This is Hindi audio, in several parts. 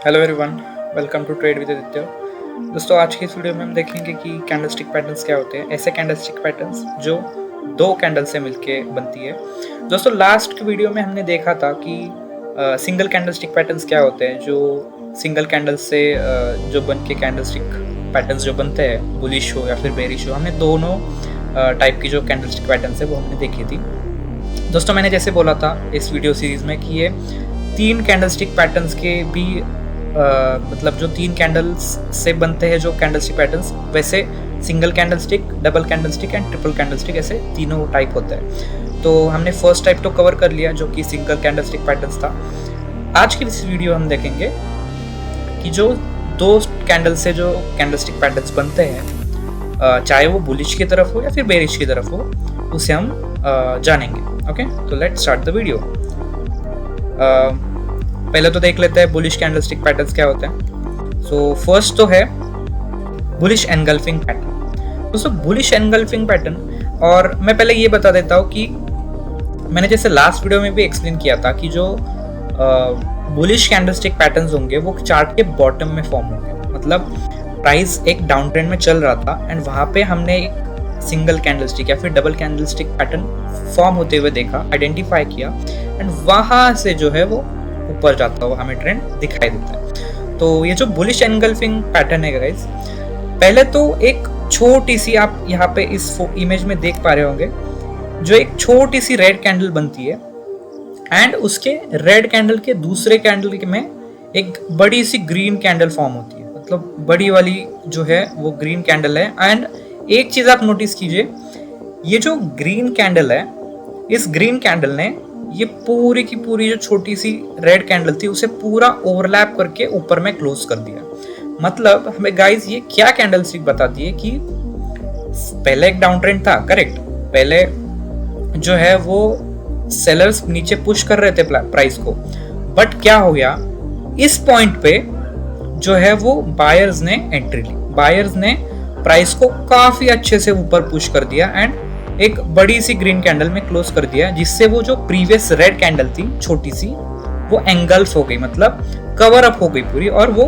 Hello everyone, welcome to trade with Aditya. दोस्तों, आज की इस वीडियो में हम देखेंगे कि कैंडलस्टिक पैटर्न्स क्या होते हैं। ऐसे कैंडलस्टिक पैटर्न्स जो दो कैंडल से मिलके बनती है। दोस्तों, लास्ट की वीडियो में हमने देखा था कि सिंगल कैंडलस्टिक पैटर्न्स क्या होते हैं, जो सिंगल कैंडल से जो बन के कैंडलस्टिक पैटर्न्स जो बनते हैं, बुलिश हो या फिर बेरिश हो। हमने दोनों टाइप की जो कैंडलस्टिक पैटर्न्स है वो हमने देखी थी। दोस्तों, मैंने जैसे बोला था इस वीडियो सीरीज में कि ये 3 कैंडलस्टिक पैटर्न्स के भी मतलब जो 3 कैंडल्स से बनते हैं जो कैंडलस्टिक पैटर्न्स, वैसे single candlestick, double candlestick and triple candlestick, ऐसे तीनों टाइप होते हैं। तो हमने फर्स्ट टाइप तो कवर कर लिया जो कि सिंगल कैंडलस्टिक पैटर्न्स था। आज की इस वीडियो हम देखेंगे कि जो दो कैंडल से जो कैंडलस्टिक पैटर्न्स बनते हैं, चाहे वो बुलिश की तरफ हो या फिर बेरिश की तरफ हो, उसे हम जानेंगे। ओके, तो लेट्स स्टार्ट द वीडियो। पहले तो देख लेते हैं बुलिश कैंडलस्टिक पैटर्न्स क्या होते हैं। सो फर्स्ट तो है बुलिश एनगल्फिंग पैटर्न। दोस्तों, बुलिश एनगल्फिंग पैटर्न, और मैं पहले ये बता देता हूँ कि मैंने जैसे लास्ट वीडियो में भी एक्सप्लेन किया था कि जो बुलिश कैंडलस्टिक पैटर्न्स होंगे वो चार्ट के बॉटम में फॉर्म होंगे। मतलब प्राइस एक डाउन ट्रेंड में चल रहा था एंड वहां पे हमने एक सिंगल कैंडलस्टिक या फिर डबल कैंडलस्टिक पैटर्न फॉर्म होते हुए देखा, आइडेंटिफाई किया, एंड वहां से जो है वो ऊपर जाता हुआ हमें ट्रेंड दिखाई देता है। तो ये जो बुलिश एनगल्फिंग पैटर्न है गाइस, पहले तो एक छोटी सी, आप यहाँ पे इस इमेज में देख पा रहे होंगे, जो एक छोटी सी रेड कैंडल बनती है एंड उसके रेड कैंडल के दूसरे कैंडल में एक बड़ी सी ग्रीन कैंडल फॉर्म होती है। मतलब बड़ी वाली जो है वो ग्रीन कैंडल है। एंड एक चीज आप नोटिस कीजिए, ये जो ग्रीन कैंडल है, इस ग्रीन कैंडल ने ये पूरी की पूरी जो छोटी सी रेड कैंडल थी उसे पूरा ओवरलैप करके ऊपर में क्लोज कर दिया। मतलब हमें गाइस ये क्या कैंडल स्टिक बताती है कि पहले एक डाउन ट्रेंड था, करेक्ट। पहले जो है वो सेलर्स नीचे पुश कर रहे थे प्राइस को, बट क्या हो गया, इस पॉइंट पे जो है वो बायर्स ने एंट्री ली। बायर्स ने प्राइस को काफी अच्छे से ऊपर पुश कर दिया एंड एक बड़ी सी ग्रीन कैंडल में क्लोज कर दिया, जिससे वो जो प्रीवियस रेड कैंडल थी छोटी सी, वो एंगल्फ हो गई, मतलब कवर अप हो गई पूरी, और वो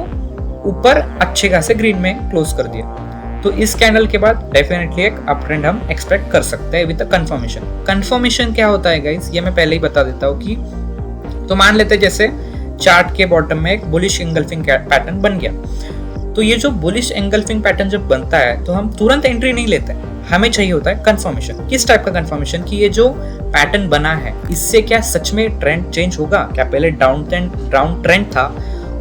ऊपर अच्छे खासे ग्रीन में क्लोज कर दिया। तो इस कैंडल के बाद डेफिनेटली एक अप ट्रेंड हम एक्सपेक्ट कर सकते हैं विद द कंफर्मेशन। कंफर्मेशन क्या होता है गाइस, ये मैं पहले ही बता देता हूँ कि, तो मान लेते हैं जैसे चार्ट के बॉटम में एक बुलिश एंगल्फिंग पैटर्न बन गया। तो ये जो बुलिश एंगल्फिंग पैटर्न जब बनता है तो हम तुरंत एंट्री नहीं लेते, हमें चाहिए होता है कंफर्मेशन। किस टाइप का कंफर्मेशन, कि ये जो पैटर्न बना है इससे क्या सच में ट्रेंड चेंज होगा क्या। पहले डाउन ट्रेंड था,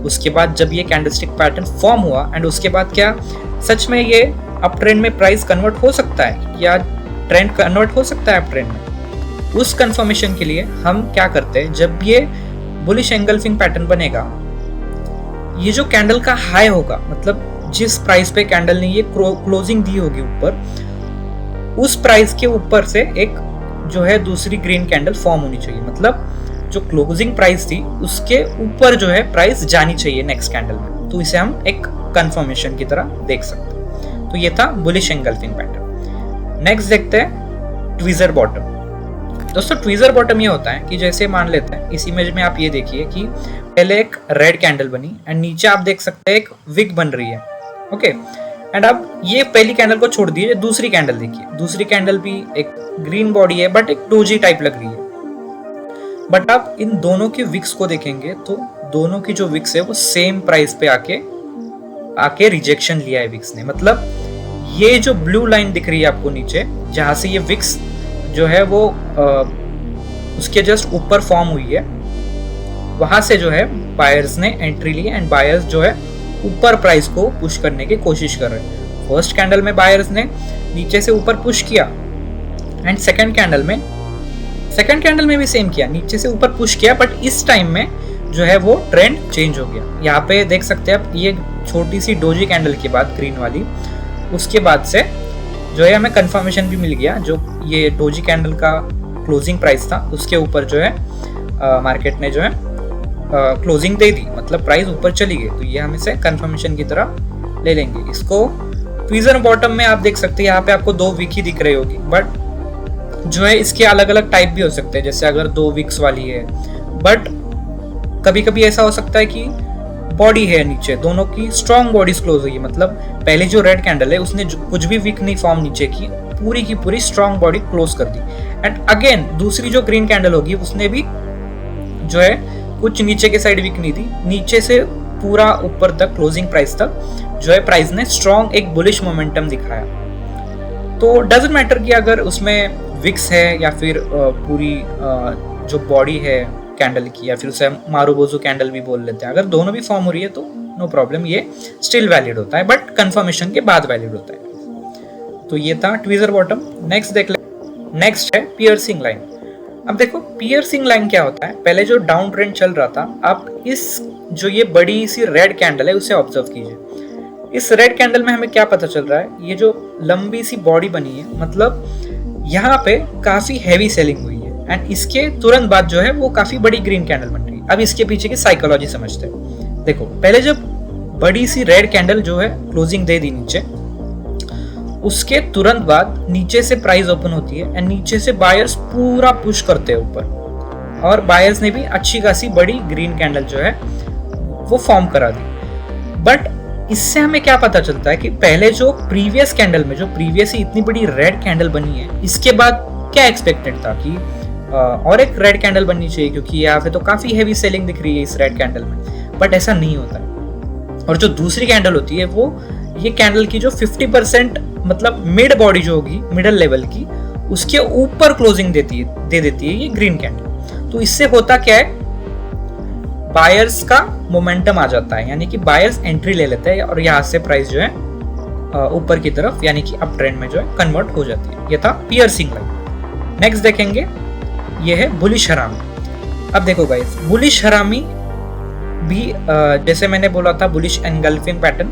उसके बाद जब ये कैंडलस्टिक पैटर्न फॉर्म हुआ एंड उसके बाद क्या सच में ये अप ट्रेंड में प्राइस कन्वर्ट हो सकता है, या ट्रेंड कन्वर्ट हो सकता है अप ट्रेंड में। उस कंफर्मेशन के लिए हम क्या करते हैं, जब ये बुलिश एंगल्फिंग पैटर्न बनेगा, ये जो कैंडल का हाई होगा, मतलब जिस प्राइस पे कैंडल ने ये क्लोजिंग दी होगी ऊपर, उस प्राइस के ऊपर से एक जो है दूसरी ग्रीन कैंडल फॉर्म होनी चाहिए। मतलब जो क्लोजिंग प्राइस थी उसके ऊपर जो है प्राइस जानी चाहिए नेक्स्ट कैंडल में। तो इसे हम एक कंफर्मेशन की तरह देख सकते हैं। तो ये था बुलिश एंगल्फिंग पैटर्न। नेक्स्ट देखते हैं ट्वीजर बॉटम। दोस्तों, ट्वीजर बॉटम ये होता है कि जैसे मान लेते हैं इस इमेज में आप ये देखिए कि पहले एक रेड कैंडल बनी एंड नीचे आप देख सकते हैं एक विग बन रही है। ओके, एंड अब ये पहली कैंडल को छोड़ दीजिए, दूसरी कैंडल देखिए। दूसरी कैंडल भी एक ग्रीन बॉडी है बट एक डोजी टाइप लग रही है। बट आप इन दोनों के विक्स को देखेंगे तो दोनों की जो विक्स है वो सेम प्राइस पे आके रिजेक्शन लिया है विक्स ने। मतलब ये जो ब्लू लाइन दिख रही है आपको नीचे, जहां से ये विक्स जो है वो उसके जस्ट ऊपर फॉर्म हुई है, वहां से जो है बायर्स ने एंट्री ली एंड बायर्स जो है ऊपर प्राइस को पुश करने की कोशिश कर रहे हैं। फर्स्ट कैंडल में बायर्स ने नीचे से ऊपर पुश किया एंड सेकंड कैंडल में भी सेम किया, नीचे से ऊपर पुश किया, बट इस टाइम में जो है वो ट्रेंड चेंज हो गया। यहाँ पे देख सकते हैं आप, ये छोटी सी डोजी कैंडल के बाद ग्रीन वाली, उसके बाद से जो है हमें कंफर्मेशन भी मिल गया। जो ये डोजी कैंडल का क्लोजिंग प्राइस था उसके ऊपर जो है मार्केट ने जो है क्लोजिंग दे दी, मतलब प्राइस ऊपर चली गई। तो ये हम इसे कंफर्मेशन की तरह ले लेंगे। इसको ट्वीजर बॉटम में आप देख सकते हैं, यहाँ पे आपको 2 वीक ही दिख रही होगी, बट जो है इसके अलग अलग टाइप भी हो सकते हैं। जैसे अगर 2 वीक्स वाली है, बट कभी कभी ऐसा हो सकता है कि बॉडी है नीचे, दोनों की स्ट्रॉन्ग बॉडीज क्लोज हुई है, मतलब पहले जो रेड कैंडल है उसने कुछ भी वीक नहीं फॉर्म नीचे की पूरी स्ट्रॉन्ग बॉडी क्लोज कर दी। एंड अगेन दूसरी जो ग्रीन कैंडल होगी उसने भी जो है कुछ नीचे के साइड वीक नहीं दी, नीचे से पूरा ऊपर तक क्लोजिंग प्राइस तक जो है प्राइस ने स्ट्रॉन्ग एक बुलिश मोमेंटम दिखाया। तो डजंट मैटर कि अगर उसमें विक्स है या फिर पूरी जो बॉडी है कैंडल की, या फिर उसे मारुबोजू कैंडल भी बोल लेते हैं, अगर दोनों भी फॉर्म हो रही है तो नो प्रॉब्लम, ये स्टिल वैलिड होता है, बट कंफर्मेशन के बाद वैलिड होता है। तो ये था ट्वीजर बॉटम। नेक्स्ट देख ले, नेक्स्ट है पियर्सिंग लाइन। अब देखो पियर्सिंग लाइन क्या होता है, पहले जो डाउन ट्रेंड चल रहा था, आप इस जो ये बड़ी सी रेड कैंडल है उसे ऑब्जर्व कीजिए। इस रेड कैंडल में हमें क्या पता चल रहा है, ये जो लंबी सी बॉडी बनी है, मतलब यहाँ पे काफी हैवी सेलिंग हुई है, एंड इसके तुरंत बाद जो है वो काफी बड़ी ग्रीन कैंडल बन रही है। अब इसके पीछे की साइकोलॉजी समझते हैं। देखो पहले जब बड़ी सी रेड कैंडल जो है क्लोजिंग दे दी नीचे, उसके तुरंत बाद नीचे से प्राइस ओपन होती है एंड नीचे से बायर्स पूरा पुश करते हैं ऊपर, और बायर्स ने भी अच्छी खासी बड़ी ग्रीन कैंडल जो है वो फॉर्म करा दी। बट इससे हमें क्या पता चलता है कि पहले जो प्रीवियस कैंडल में जो प्रीवियस ही इतनी बड़ी रेड कैंडल बनी है, इसके बाद क्या एक्सपेक्टेड था कि और एक रेड कैंडल बननी चाहिए, क्योंकि यहाँ पे तो काफी हैवी सेलिंग दिख रही है इस रेड कैंडल में, बट ऐसा नहीं होता है। और जो दूसरी कैंडल होती है वो ये कैंडल की जो 50% मतलब मिड बॉडी जो होगी मिडल लेवल की, उसके ऊपर क्लोजिंग दे देती है ये ग्रीन कैंडल। तो इससे होता क्या है, बायर्स का मोमेंटम आ जाता है, यानी कि बायर्स एंट्री ले लेते हैं और यहाँ से प्राइस जो है ऊपर की तरफ यानी कि अप ट्रेंड में जो है कन्वर्ट हो जाती है। ये था पियर्सिंग लाइन। नेक्स्ट देखेंगे, ये है बुलिश हरामी। अब देखो गाइस, बुलिश हरामी भी जैसे मैंने बोला था बुलिश एनगल्फिंग पैटर्न,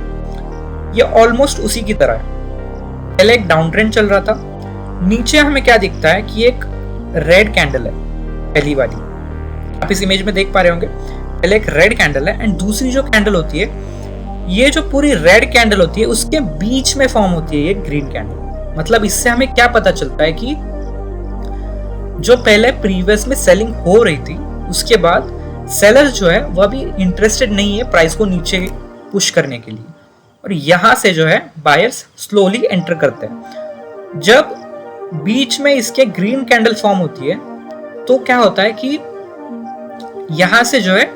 ये ऑलमोस्ट उसी की तरह है। पहले एक डाउन ट्रेंड चल रहा था, नीचे हमें क्या दिखता है कि एक रेड कैंडल है, पहली वाली आप इस इमेज में देख पा रहे होंगे। पहले एक रेड कैंडल है एंड दूसरी जो कैंडल होती है, ये जो पूरी रेड कैंडल होती है उसके बीच में फॉर्म होती है ये ग्रीन कैंडल। मतलब इससे हमें क्या पता चलता है कि जो पहले प्रीवियस में सेलिंग हो रही थी, उसके बाद सेलर्स जो है वह भी इंटरेस्टेड नहीं है प्राइस को नीचे पुश करने के लिए, और यहां से जो है बायर्स स्लोली एंटर करते हैं। जब बीच में इसके ग्रीन कैंडल फॉर्म होती है तो क्या होता है कि यहां से जो है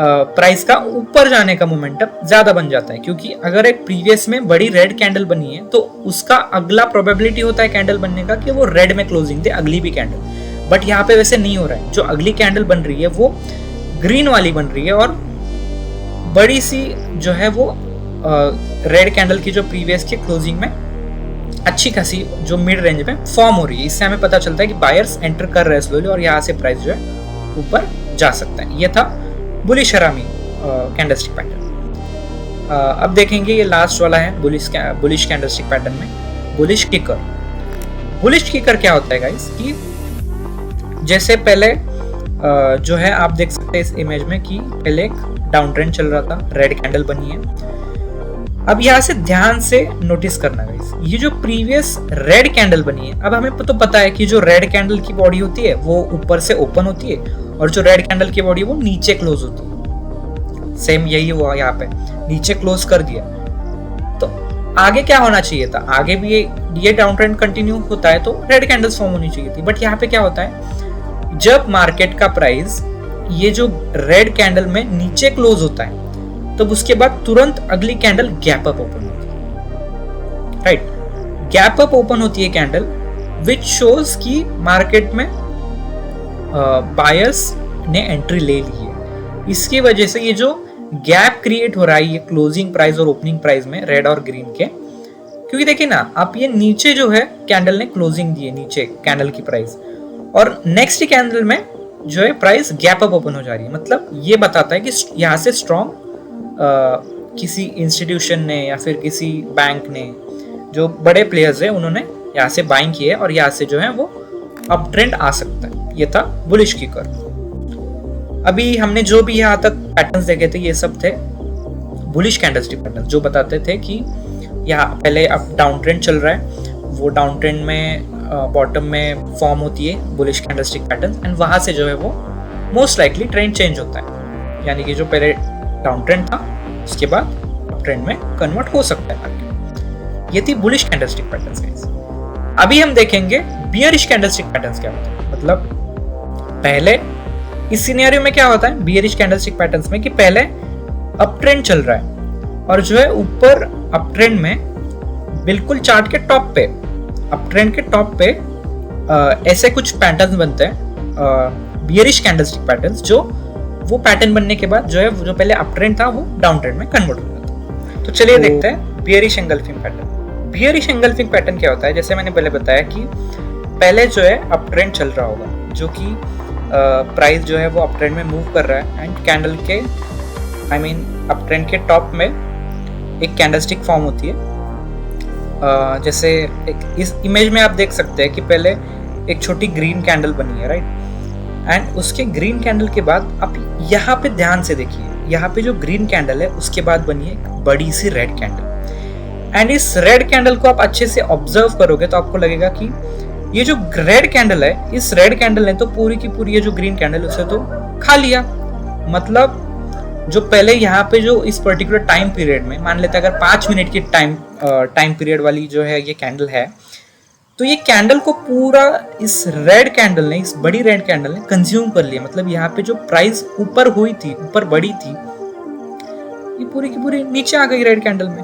प्राइस का ऊपर जाने का मोमेंटम ज्यादा बन जाता है, क्योंकि अगर एक प्रीवियस में बड़ी रेड कैंडल बनी है तो उसका अगला प्रोबेबिलिटी होता है कैंडल बनने का कि वो रेड में क्लोजिंग दे अगली भी कैंडल। बट यहाँ पे वैसे नहीं हो रहा है, जो अगली कैंडल बन रही है वो ग्रीन वाली बन रही है, और बड़ी सी जो है वो रेड कैंडल की जो प्रीवियस की क्लोजिंग में अच्छी खासी जो मिड रेंज में फॉर्म हो रही है। इससे हमें पता चलता है कि बायर्स एंटर कर रहे हैं स्लोली और यहाँ से प्राइस जो है ऊपर जा सकता है। ये था बुलिश हरामी कैंडलस्टिक पैटर्न। अब देखेंगे ये लास्ट वाला है बुलिश कैंडलस्टिक पैटर्न में बुलिश किकर। बुलिश किकर क्या होता है गाइस, कि जैसे पहले जो है आप देख सकते हैं इस इमेज में कि पहले एक डाउन ट्रेंड चल रहा था, रेड कैंडल बनी है। अब यहाँ से ध्यान से नोटिस करना गाइस, ये जो प्रीवियस रेड कैंडल बनी है, अब हमें तो पता है कि जो रेड कैंडल की बॉडी होती है वो ऊपर से ओपन होती है और जो रेड कैंडल की बॉडी वो नीचे क्लोज होती है। सेम यही हुआ यहाँ पे, नीचे क्लोज कर दिया। तो आगे क्या होना चाहिए था, आगे भी ये डाउन ट्रेंड कंटिन्यू होता है तो रेड कैंडल्स फॉर्म होनी चाहिए थी। बट यहाँ पे क्या होता है, जब मार्केट का प्राइस ये जो रेड कैंडल में नीचे क्लोज होता है तब तो उसके बाद तुरंत अगली कैंडल गैप अप ओपन होती है, राइट। गैप अप ओपन होती है कैंडल, विच शोज कि मार्केट में बायर्स ने एंट्री ले ली है। इसकी वजह से ये जो गैप क्रिएट हो रहा है ये क्लोजिंग प्राइस और ओपनिंग प्राइस में रेड और ग्रीन के, क्योंकि देखिए ना आप ये नीचे जो है कैंडल ने क्लोजिंग दी है नीचे कैंडल की प्राइस, और नेक्स्ट कैंडल में जो है प्राइस गैप अप ओपन हो जा रही है। मतलब ये बताता है कि यहाँ से स्ट्रॉन्ग किसी इंस्टीट्यूशन ने या फिर किसी बैंक ने, जो बड़े प्लेयर्स हैं, उन्होंने यहाँ से बाइंग की है और यहाँ से जो है वो अप ट्रेंड आ सकता है। ये था बुलिश किकर। अभी हमने जो भी यहाँ तक पैटर्न्स देखे थे ये सब थे बुलिश कैंडलस्टिक पैटर्न, जो बताते थे कि यहाँ पहले अब डाउन ट्रेंड चल रहा है, वो डाउन ट्रेंड में बॉटम में फॉर्म होती है बुलिश कैंडलस्टिक पैटर्न, एंड वहां से जो है वो मोस्ट लाइकली ट्रेंड चेंज होता है। यानी कि जो पहले डाउन ट्रेंड था, उसके बाद अप ट्रेंड में कन्वर्ट हो सकता है मार्केट। ये थी बुलिश कैंडलस्टिक पैटर्न्स गाइस। अभी हम देखेंगे बियरिश कैंडलस्टिक पैटर्न्स क्या होते हैं। मतलब पहले इस सिनेरियो में क्या होता है बियरिश कैंडलस्टिक पैटर्न्स में कि पहले अप ट्रेंड चल रहा है और जो है ऊपर अप ट्रेंड में बिल्कुल चार्ट के टॉप पे, अप ट्रेंड के टॉप पे ऐसे कुछ पैटर्न्स बनते हैं बियरिश कैंडलस्टिक पैटर्न्स, जो वो पैटर्न बनने के बाद जो है जो पहले अप ट्रेंड था वो डाउन ट्रेंड में कन्वर्ट हो जाता है। तो चलिए देखते हैं bearish engulfing pattern. Bearish engulfing pattern क्या होता है, जैसे मैंने पहले बताया कि पहले जो है अप ट्रेंड चल रहा होगा, जो कि प्राइस जो है वो अप ट्रेंड में मूव कर रहा है एंड कैंडल के अप ट्रेंड के टॉप में एक कैंडलस्टिक फॉर्म होती है। जैसे इस इमेज में आप देख सकते हैं कि पहले एक छोटी ग्रीन कैंडल बनी है, राइट, एंड उसके ग्रीन कैंडल के बाद आप यहाँ पे ध्यान से देखिए, यहाँ पे जो ग्रीन कैंडल है उसके बाद बनी है एक बड़ी सी रेड कैंडल। एंड इस रेड कैंडल को आप अच्छे से ऑब्जर्व करोगे तो आपको लगेगा कि ये जो रेड कैंडल है, इस रेड कैंडल ने तो पूरी की पूरी ये जो ग्रीन कैंडल उसे तो खा लिया। मतलब जो पहले यहाँ पे जो इस पर्टिकुलर टाइम पीरियड में मान लेते हैं अगर 5 मिनट की टाइम पीरियड वाली जो है ये कैंडल है, तो ये कैंडल को पूरा इस रेड कैंडल ने, इस बड़ी रेड कैंडल ने कंज्यूम कर लिया। मतलब यहाँ पे जो प्राइस ऊपर हुई थी, ऊपर बढ़ी थी, ये पूरी की पूरी नीचे आ गई रेड कैंडल में।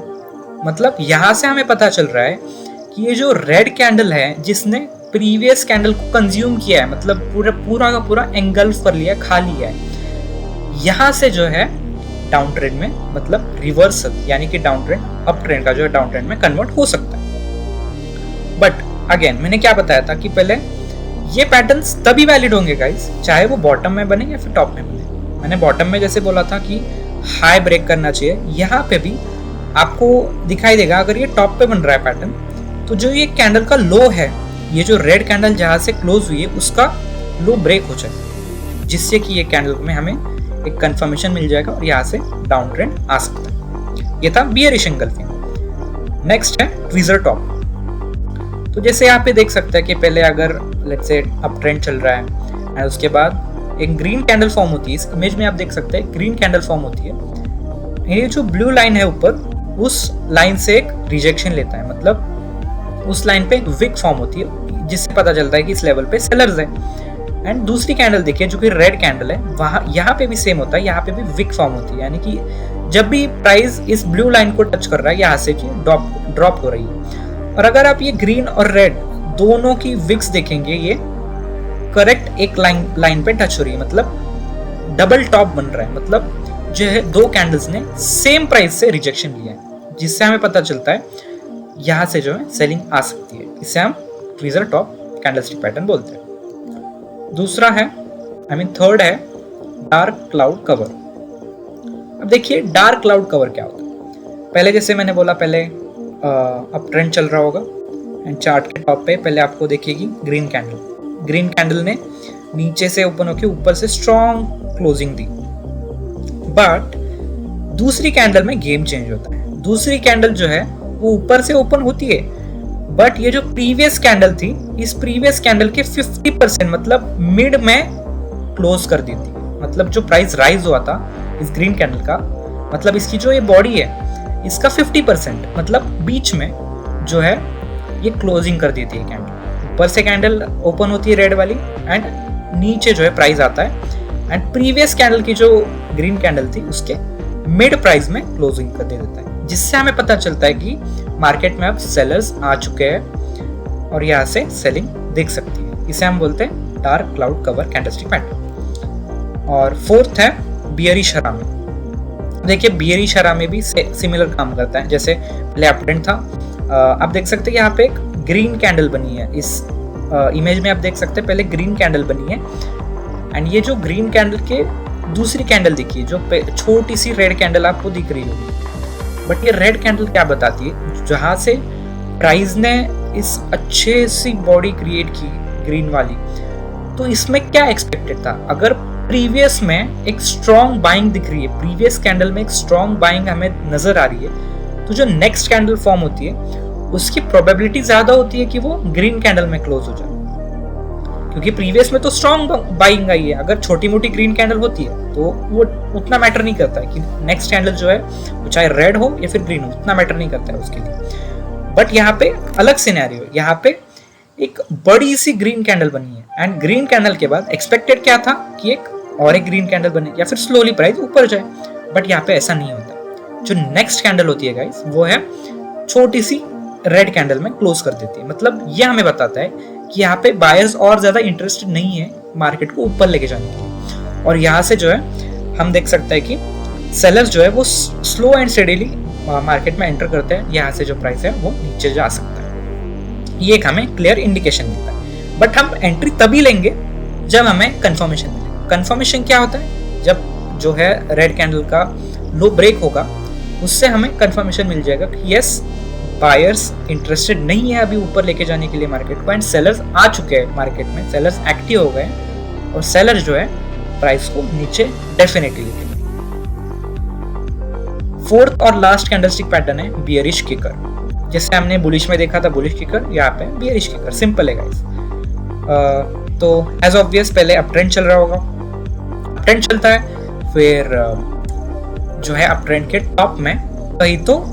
मतलब यहाँ से हमें पता चल रहा है कि ये जो रेड कैंडल है जिसने प्रीवियस कैंडल को कंज्यूम किया है, मतलब पूरा का पूरा एंगल्फ कर लिया, खा लिया है, यहाँ से जो है डाउन ट्रेंड में मतलब रिवर्सल यानी कि डाउन ट्रेंड अप ट्रेंड का जो है डाउन ट्रेंड में कन्वर्ट हो सकता है। बट अगेन मैंने क्या बताया था कि पहले ये पैटर्न्स तभी वैलिड होंगे गाइस चाहे वो बॉटम में बने या फिर टॉप में बने। मैंने बॉटम में जैसे बोला था कि हाई ब्रेक करना चाहिए, यहाँ पे भी आपको दिखाई देगा अगर ये टॉप पे बन रहा है पैटर्न, तो जो ये कैंडल का लो है, ये जो रेड कैंडल जहां से क्लोज हुई है उसका लो ब्रेक हो जाए, जिससे कि ये कैंडल में हमें एक कंफर्मेशन मिल जाएगा और यहाँ से डाउन ट्रेंड आ सकता है। ये था बियरिश एंगल्फिंग। नेक्स्ट है ट्वीजर टॉप। तो जैसे यहाँ पे देख सकते हैं कि पहले अगर लेट्स से अप ट्रेंड चल रहा है एंड उसके बाद एक ग्रीन कैंडल फॉर्म होती है, इस इमेज में आप देख सकते हैं ग्रीन कैंडल फॉर्म होती है। ये जो ब्लू लाइन है ऊपर, उस लाइन से एक रिजेक्शन लेता है, मतलब उस लाइन पे एक विक फॉर्म होती है जिससे पता चलता है कि इस लेवल पे सेलर्स है। एंड दूसरी कैंडल देखिए जो कि रेड कैंडल है, वहां यहाँ पे भी सेम होता है, यहाँ पे भी विक फॉर्म होती है, यानी कि जब भी प्राइस इस ब्लू लाइन को टच कर रहा है यहाँ से ड्रॉप हो रही है। और अगर आप ये ग्रीन और रेड दोनों की विक्स देखेंगे, ये करेक्ट एक लाइन पे टच हो रही है, मतलब डबल टॉप बन रहा है। मतलब जो है दो कैंडल्स ने सेम प्राइस से रिजेक्शन लिया है, जिससे हमें पता चलता है यहाँ से जो है सेलिंग आ सकती है। इसे हम ट्वीजर टॉप कैंडलस्टिक पैटर्न बोलते हैं। दूसरा है थर्ड है डार्क क्लाउड कवर। अब देखिए डार्क क्लाउड कवर क्या होता है। पहले जैसे मैंने बोला, पहले अप ट्रेंड चल रहा होगा एंड चार्ट के टॉप पे पहले आपको देखिएगी ग्रीन कैंडल। ग्रीन कैंडल ने नीचे से ओपन होकर ऊपर से स्ट्रॉन्ग क्लोजिंग दी, बट दूसरी कैंडल में गेम चेंज होता है। दूसरी कैंडल जो है वो ऊपर से ओपन होती है, बट ये जो प्रीवियस कैंडल थी, इस प्रीवियस कैंडल के 50% मतलब मिड में क्लोज कर दी थी। मतलब जो प्राइस राइज हुआ था इस ग्रीन कैंडल का, मतलब इसकी जो ये बॉडी है इसका 50% मतलब बीच में जो है ये क्लोजिंग कर देती है कैंडल। ऊपर से कैंडल ओपन होती है रेड वाली एंड नीचे जो है प्राइस आता है एंड प्रीवियस कैंडल की जो ग्रीन कैंडल थी उसके मिड प्राइस में क्लोजिंग कर दे देता है, जिससे हमें पता चलता है कि मार्केट में अब सेलर्स आ चुके हैं और यहाँ से सेलिंग दिख सकती है। इसे हम बोलते हैं dark cloud cover candlestick pattern. और फोर्थ है बियरिश हरामी। देखिए बियरिश हरामी भी सिमिलर काम करता है। जैसे पहले अप ट्रेंड था, आप देख सकते हैं यहाँ पे एक ग्रीन कैंडल बनी है। इस इमेज में आप देख सकते हैं पहले ग्रीन कैंडल बनी है एंड ये जो ग्रीन कैंडल के दूसरी कैंडल दिखी है, जो छोटी सी रेड कैंडल आपको दिख रही होगी, बट ये रेड कैंडल क्या बताती है, जहां से प्राइस ने इस अच्छे सी बॉडी क्रिएट की ग्रीन वाली, तो इसमें क्या एक्सपेक्टेड था। अगर प्रीवियस में एक स्ट्रॉन्ग बाइंग दिख रही है, प्रीवियस कैंडल में एक स्ट्रॉन्ग बाइंग हमें नजर आ रही है, तो जो नेक्स्ट कैंडल फॉर्म होती है उसकी प्रोबेबिलिटी ज्यादा होती है कि वो ग्रीन कैंडल में क्लोज हो जाए, क्योंकि प्रीवियस में तो स्ट्रॉन्ग बाइंग आई है। अगर छोटी मोटी ग्रीन कैंडल होती है तो वो उतना मैटर नहीं करता है कि नेक्स्ट कैंडल जो है वो चाहे रेड हो या फिर ग्रीन हो, उतना मैटर नहीं करता है उसके लिए। बट यहाँ पे अलग सिनेरियो है, यहाँ पे एक बड़ी सी ग्रीन कैंडल बनी है एंड ग्रीन कैंडल के बाद एक्सपेक्टेड क्या था कि एक ग्रीन कैंडल बने या फिर स्लोली प्राइस ऊपर जाए, बट यहाँ पे ऐसा नहीं होता। जो नेक्स्ट कैंडल होती है गाइस वो है छोटी सी रेड कैंडल में क्लोज कर देती है। मतलब ये हमें बताता है कि यहाँ पे बायर्स और ज्यादा इंटरेस्टेड नहीं है मार्केट को ऊपर लेके जाने के लिए, और यहाँ से जो है हम देख सकते हैं कि सेलर्स जो है वो स्लो एंड स्टेडीली मार्केट में एंटर करते हैं। यहाँ से जो प्राइस है वो नीचे जा सकता है, ये एक हमें क्लियर इंडिकेशन देता है। बट हम एंट्री तभी लेंगे जब हमें कंफर्मेशन मिले। कंफर्मेशन क्या होता है? जब जो है रेड कैंडल का लो ब्रेक होगा उससे हमें कंफर्मेशन मिल जाएगा कि यस बायर्स इंटरेस्टेड नहीं है अभी ऊपर लेके जाने के लिए मार्केट को, एंड सेलर्स आ चुके हैं मार्केट में, सेलर्स एक्टिव हो गए और सेलर्स जो है प्राइस को नीचे डेफिनेटली लेके। फोर्थ और लास्ट कैंडलस्टिक पैटर्न है बियरिश किकर। जैसे हमने बुलिश में देखा था बुलिश किकर, यहाँ पे बियरिश किकर। सिंपल है गाइस। तो एज ऑब्वियस पहले अप ट्रेंड चल रहा होगा, अप ट्रेंड चलता है, फिर जो है अप ट्रेंड के टॉप में कहीं तो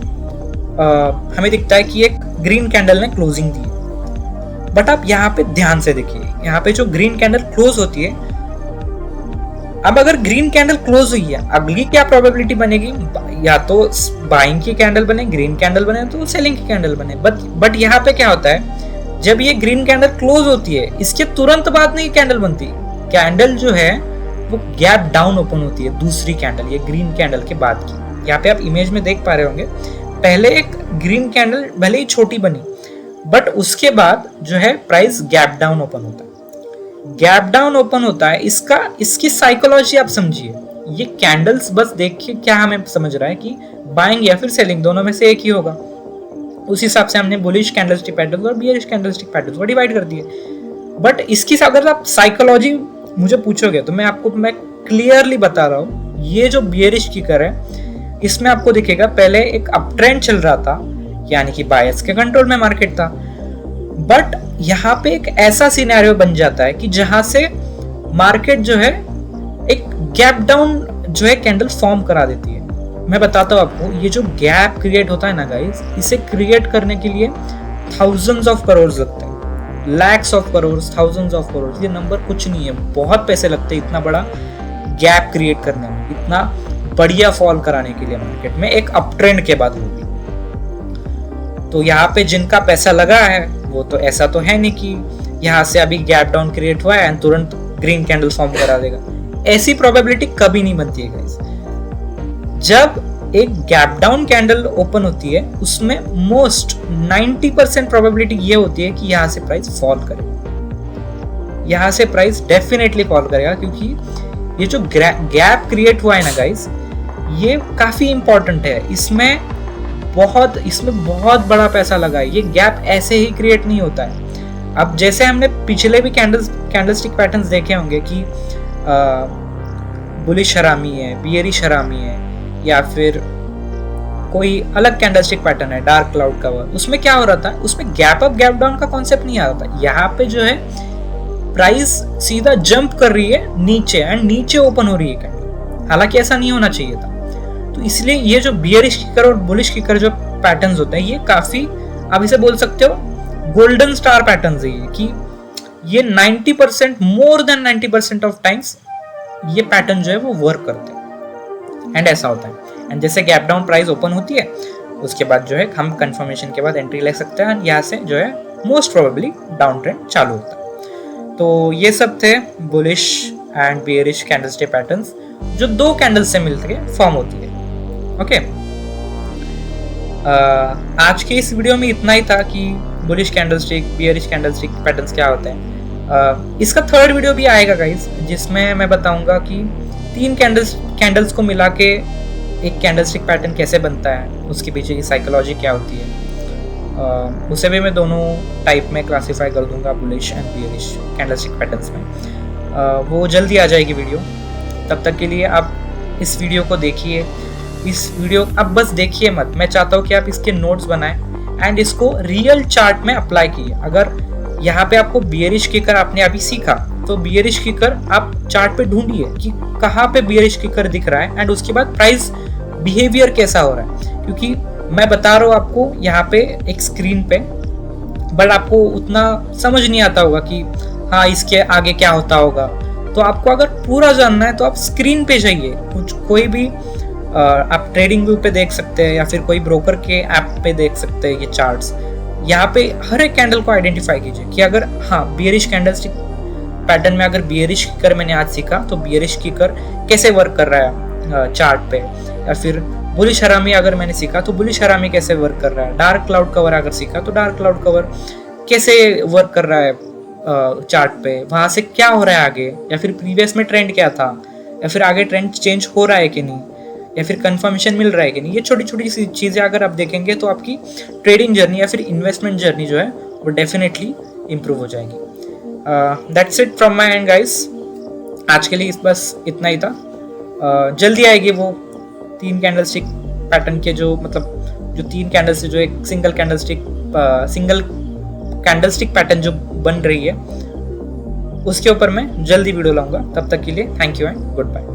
हमें दिखता है कि एक ग्रीन कैंडल ने क्लोजिंग दी है। बट आप यहाँ पे ध्यान से देखिए, यहाँ पे जो ग्रीन कैंडल क्लोज होती है, अब अगर ग्रीन कैंडल क्लोज हुई है अगली क्या प्रोबेबिलिटी बनेगी? या तो बाइंग की कैंडल बने, ग्रीन कैंडल बने, तो सेलिंग की कैंडल बने। बट यहाँ पे क्या होता है, जब ये ग्रीन कैंडल क्लोज होती है इसके तुरंत बाद नहीं कैंडल बनती, कैंडल जो है वो गैप डाउन ओपन होती है, दूसरी कैंडल ये ग्रीन कैंडल के बाद की। यहाँ पे आप इमेज में देख पा रहे होंगे, पहले एक ग्रीन कैंडल भले ही छोटी बनी बट उसके बाद जो है प्राइस गैप डाउन ओपन होता है। गैप डाउन ओपन होता है, इसकी साइकोलॉजी आप समझिए। ये कैंडल्स बस देखिए क्या हमें समझ रहा है कि बाइंग या फिर सेलिंग दोनों में से एक ही होगा। उस हिसाब से हमने बुलिश कैंडलस्टिक पैटर्न और बियरिश कैंडलस्टिक पैटर्न को डिवाइड कर दिए। बट इसकी अगर आप साइकोलॉजी मुझे पूछोगे तो मैं क्लियरली बता रहा हूँ, ये जो बियरिश किकर है इसमें आपको दिखेगा पहले एक अप ट्रेंड चल रहा था, यानी कि बायर्स के कंट्रोल में मार्केट था। बट यहाँ पे एक ऐसा सिनेरियो बन जाता है कि जहां से मार्केट जो है एक गैप डाउन जो है कैंडल फॉर्म करा देती है। मैं बताता हूँ आपको, ये जो गैप क्रिएट होता है ना गाइस, इसे क्रिएट करने के लिए थाउजेंड्स ऑफ करोड़ लगते हैं, lakhs of crore, thousands of crore. ये नंबर कुछ नहीं है, बहुत पैसे लगते हैं इतना बड़ा गैप क्रिएट करने में, इतना बढ़िया फॉल कराने के लिए मार्केट में एक अप ट्रेंड के बाद होगी। तो यहाँ पे जिनका पैसा लगा है वो तो ऐसा तो है नहीं कि यहाँ से अभी गैप डाउन क्रिएट हुआ है एंड तुरंत ग्रीन कैंडल फॉर्म करा देगा। ऐसी प्रोबेबिलिटी कभी नहीं बनती है गाइस। जब एक गैप डाउन कैंडल ओपन होती है उसमें मोस्ट 90% प्रोबेबिलिटी ये होती है कि यहाँ से प्राइस फॉल करेगा, यहाँ से प्राइस डेफिनेटली फॉल करेगा, क्योंकि ये जो गैप क्रिएट हुआ है ना गाइस, ये काफी इंपॉर्टेंट है। इसमें बहुत बड़ा पैसा लगा है। ये गैप ऐसे ही क्रिएट नहीं होता है। अब जैसे हमने पिछले भी कैंडलस्टिक पैटर्न्स देखे होंगे कि बुलिश हरामी है, बियरिश हरामी है, या फिर कोई अलग कैंडलस्टिक पैटर्न है डार्क क्लाउड कवर, उसमें क्या हो रहा था, उसमें गैप अप गैप डाउन का कॉन्सेप्ट नहीं आ रहा था। यहाँ पे जो है प्राइस सीधा जंप कर रही है नीचे एंड नीचे ओपन हो रही है कैंडल, हालांकि ऐसा नहीं होना चाहिए था। तो इसलिए ये जो बियरिश किकर और बुलिश किकर जो पैटर्न्स होते हैं, ये काफी आप इसे बोल सकते हो गोल्डन स्टार पैटर्न्स है कि ये 90% मोर देन 90% ऑफ टाइम्स ये पैटर्न जो है वो वर्क करते हैं एंड ऐसा होता है। एंड जैसे गैप डाउन प्राइस ओपन होती है उसके बाद जो है हम कंफर्मेशन के बाद एंट्री ले सकते हैं, यहाँ से जो है मोस्ट प्रोबेबली डाउन ट्रेंड चालू होता है। तो ये सब थे bullish and bearish candlestick patterns जो दो कैंडल से मिलकर फॉर्म होती है। ओके, आज के इस वीडियो में इतना ही था कि bullish candlestick bearish candlestick patterns क्या होते हैं। इसका थर्ड वीडियो भी आएगा गाइस, जिसमें मैं बताऊंगा कि तीन कैंडल्स को मिला के एक कैंडलस्टिक पैटर्न कैसे बनता है, उसके पीछे की साइकोलॉजी क्या होती है। उसे भी मैं दोनों टाइप में क्लासीफाई कर दूंगा, bullish and bearish candlestick patterns में। वो जल्दी आ जाएगी वीडियो, तब तक के लिए आप इस वीडियो को देखिए। इस वीडियो अब बस देखिए मत, मैं चाहता हूँ कि आप इसके नोट्स बनाएं एंड इसको रियल चार्ट में अप्लाई कीजिए। अगर यहाँ पे आपको बियरिश किकर आपने अभी सीखा, तो बियरिश किकर आप चार्ट पे ढूंढिए कि कहाँ पे बियरिश किकर दिख रहा है, एंड उसके बाद प्राइस बिहेवियर कैसा हो रहा है। क्योंकि मैं बता रहा हूँ आपको यहाँ पे एक स्क्रीन पे, बट आपको उतना समझ नहीं आता होगा कि हाँ इसके आगे क्या होता होगा। तो आपको अगर पूरा जानना है तो आप स्क्रीन पे जाइए, कुछ कोई भी आप ट्रेडिंग व्यू पे देख सकते हैं या फिर कोई ब्रोकर के ऐप पे देख सकते हैं ये चार्ट्स। यहाँ पे हर एक कैंडल को आइडेंटिफाई कीजिए कि अगर हाँ बियरिश कैंडलस्टिक पैटर्न में अगर बियरिश किकर मैंने आज सीखा तो बियरिश किकर कैसे वर्क कर रहा है चार्ट पे, या फिर बुलिश हरामी अगर मैंने सीखा तो बुलिश हरामी कैसे वर्क कर रहा है, डार्क क्लाउड कवर अगर सीखा तो डार्क क्लाउड कवर कैसे वर्क कर रहा है चार्ट पे, वहां से क्या हो रहा है आगे, या फिर प्रीवियस में ट्रेंड क्या था, या फिर आगे ट्रेंड चेंज हो रहा है कि नहीं, या फिर कंफर्मेशन मिल रहा है कि नहीं। ये छोटी छोटी सी चीज़ें अगर आप देखेंगे तो आपकी ट्रेडिंग जर्नी या फिर इन्वेस्टमेंट जर्नी जो है वो डेफिनेटली इम्प्रूव हो जाएगी। That's it from my and guys, आज के लिए बस इतना ही था। जल्दी आएगी वो 3 कैंडलस्टिक पैटर्न के जो मतलब जो 3 कैंडल से जो एक सिंगल कैंडलस्टिक पैटर्न जो बन रही है उसके ऊपर मैं जल्दी वीडियो लाऊंगा। तब तक के लिए thank you and good bye.